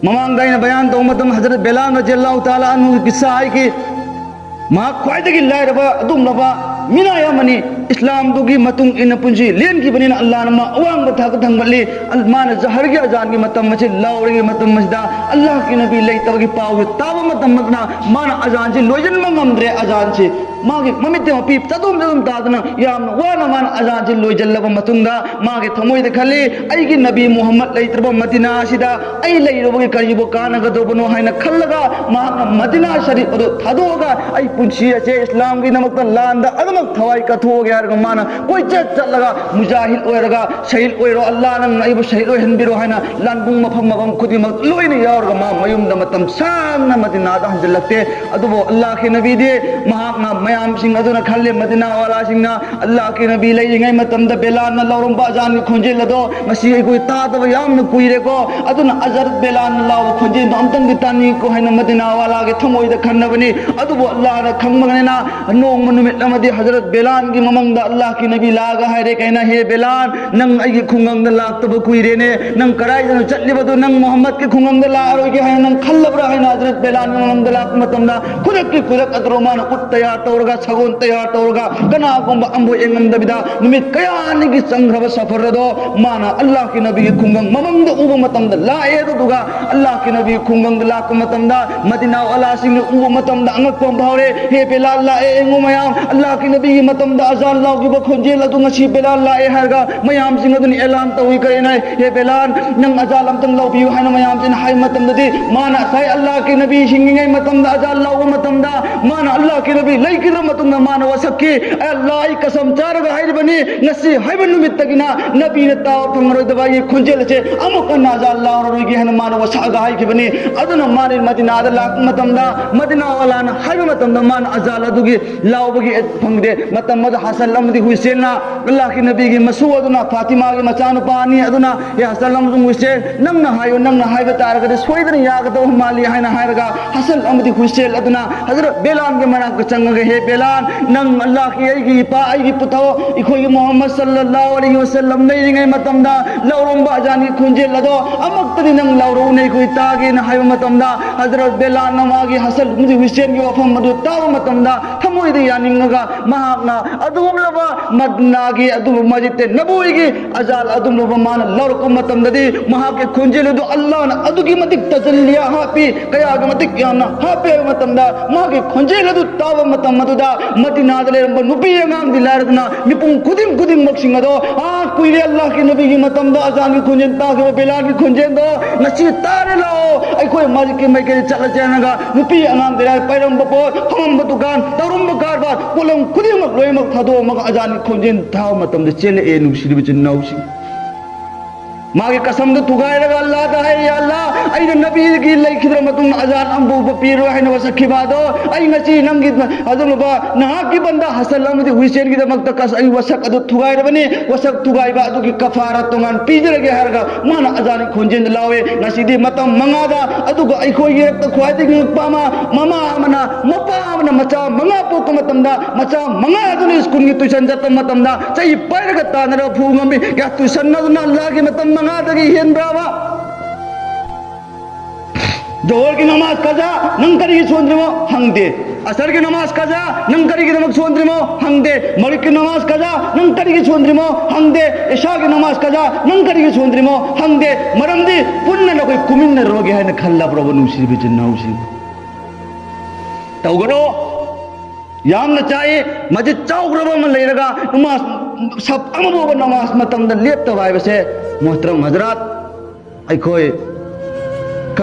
ममांग दाइन बयान तो मतम हजरत बेलाल रज़ियल्लाहु ताला अन्हु की किस्सा है कि मा ख्वाइदगी लायरबा अदुमलबा मिनाया मनी इस्लाम दुगी मतुंग इन पुंजी लेन की बनी अल्लाह नमा अवांग थक थंगली मान जहर के अजान की मतम मचे लाउरे मतम मजदा अल्लाह की नबी लेतब की पाव ताव मतम मतना मान अजान से लोजन मंगमद्रे अजान से मागे ममिते मपी तदुम तदुम तादना याम वाना मान अजान से लोजल्लब मतुंगा मागे थमोइद खले अईगी नबी मोहम्मद लेतब मदीना सिदा अई लेरबगे करिबो कानगदोबनो हाइना खल्लगा मा मदीना शरीफ अदो थादोगा अई पुंसी अचे इस्लाम की नमक लांदा अदमक थवाई कथोगे यारगा माना कोई चलगा मुजाहिद ओइरगा शहीद ओइरो अल्लाह नंग अईबो शहीद ओइहनबिरो हाइना लानबुंग मफम मगम खुदिमक लोइने यारगा मा मयुमदा मतम सांगना मदीना दा हंजलक्ते अदुबो अल्लाह के नबी दे महाकना मयाम सिंह अदुना खल्ले मदीना वाला सिंह अल्लाह के नबी लेइंगै मतमदा बेलाल न लौरम बाजान की खुंजे लदो मसी कोई तादब याम न कुइरे को अदुना अजर बेलाल लाव खुंजे अमतंग तानी को हाइना मदीना वाला के थमोइदा खन्नबनी अदुबो अल्लाह न खंगमगनेना नोंग मनुमित नमदि हजरत बेलाल की ममंग अल्लाह की नबी लागा है रे कहना हे बेलाल नंग अगी खुंगंग लाक्तब कुइरे ने नंग कराई जन चल्लिबदु नंग मोहम्मद के खुंगंग ला आरोगे है नंग खल्लबरा है हजरत बेलाल ममंग लाक मतमदा खुदक की खुदक अद्रोमान उत्तया तौरगा सगोन तया तौरगा कना गुंब अंबो एंगम दबिदा निमित कयानि की संग्रह सफर दो माना अल्लाह की नबी खुंगंग ममंग उब मतमदा लाए दुगा अल्लाह की नबी खुंगंग लाक मतमदा मदीना वाला सिंह उब मतमदा अंगक पम भावरे हे बेलाल लाए एंगो मयाम अल्लाह की नबी मतमदा अजान लाउगी खोंजेल अदु ngasi बेलाल लाए हरगा मयाम सिंह अदुन ऐलान तौई करेना हे बेलाल नंग अजाल अमतंग लाउबियु हाना मयाम सिन हाय मतमदि माना साय अल्लाह की नबी सिंगिंगै मतमदा अजाल लाउ मतमदा माना अल्लाह की नबी लैकिर मतुंगा माना वसक्की अल्लाह कसम चारगा हाय बनी ngasi हायबन नुमित तगिना नबी ने ताव फंगरो दबाई खोंजेल छे अमुकन अजाल लाउ रोगी हन माना वसागा हाय की बनी अदुन माने मदीना दा लाक मतमदा मदीना वाला न हाय मतमदा मान अजाल अदुगी लाउबगी फंगदे मतमदा हसन लमदी हुसैन अल्लाह की नबी की मसू अदुना फातिमा की मचानु पानी अदुना या हसन लमदु हुसैन नंगना हायो नंगना हाय बतारगदे सोइदन यागदो माली हायना हायरगा हसन लमदी हुसैन अदुना हजरत बेलाल के मना को चंगगे हे बेलाल नंग अल्लाह की आईगी पा आईगी पुतो इखोई मोहम्मद सल्लल्लाहु अलैहि वसल्लम नेरिंगै मतमदा लौरम बाजानी खुंजे लदो अमक्तदी नंग लौरो नै कोई तागे न हायो मतमदा हजरत बेलाल नमागी हसन लमदी हुसैन की वफम मदु ताव मतमदा थमोइदे यानिंगगा महाकना अदुमलबा मदनागी अदुम मजिते नबुईगी अजाल अदुमलबा मान लौरको मतमददी महाके खुंजेलदु अल्लाह न अदुगी मतिक तजल्लिया हापी कयागे मतिक याना हापे मतमदा महाके खुंजेलदु ताव मतमदुदा मदीनादले नुपी अंगाम दिलारदना निपुंग कुदिम कुदिम मक्सिंगदो आ कुइरे अल्लाह की नबी की मतमदा अजान की खुंजेन तागे बेलाल की खुंजेंदो नसी तारे लाओ अखोय मजिके मैके चला चनगा नुपी अंगाम दिलार पैरम बपो हमम दुकान तरुम कारबार कोलम कुदिम लोयमक थादो मग अजान खोंजेन थाव मतम चेले ए नुसिरिब चिन्नाउसी मागे कसम तुगायरगा अल्लाह दा है या अल्लाह आई नबी की लेखिद्र मतुंग अजान अंबु पीरो है वसखी बादो आई ngasi नंगी अदुलबा नहा की बंदा हसन अमदि हुसैन की दमक तकस आई वसक अदु तुगायरबनी वसक तुगायबा अदु की कफारा तोंगान पीजरगे हरगा माना अजान खोंजेन लावे ngasi di matam mangada अदु को आई को ये त ख्वाइदि पामा ममा मना मपा मना मचा मंगा पोक मतमदा मचा मंगा अदु स्कूल की ट्यूशन जत मतमदा चई पैरगा तानर फुंगमी या ट्यूशन न अल्लाह की मतम मंगादगी हेन ब्रावा जोहर की नमाज कजा नंग करिगी सोंद्रिमो हंगदे असर की नमाज कजा नंग करिगी नमक सोंद्रिमो हंगदे मगरिब की नमाज कजा नंग करिगी सोंद्रिमो हंगदे इशा की नमाज कजा नंग करिगी सोंद्रिमो हंगदे मरमदी पुन्न न कोई कुमिन रोगे है न खल्ला प्रभु नुसी बिच नौसी तौगनो याम न चाहे मजे चौग्रब मन लेरगा नमाज सब अमबो नमाज मतम द लेप तवाय बसे मोहतरम हजरत अखोय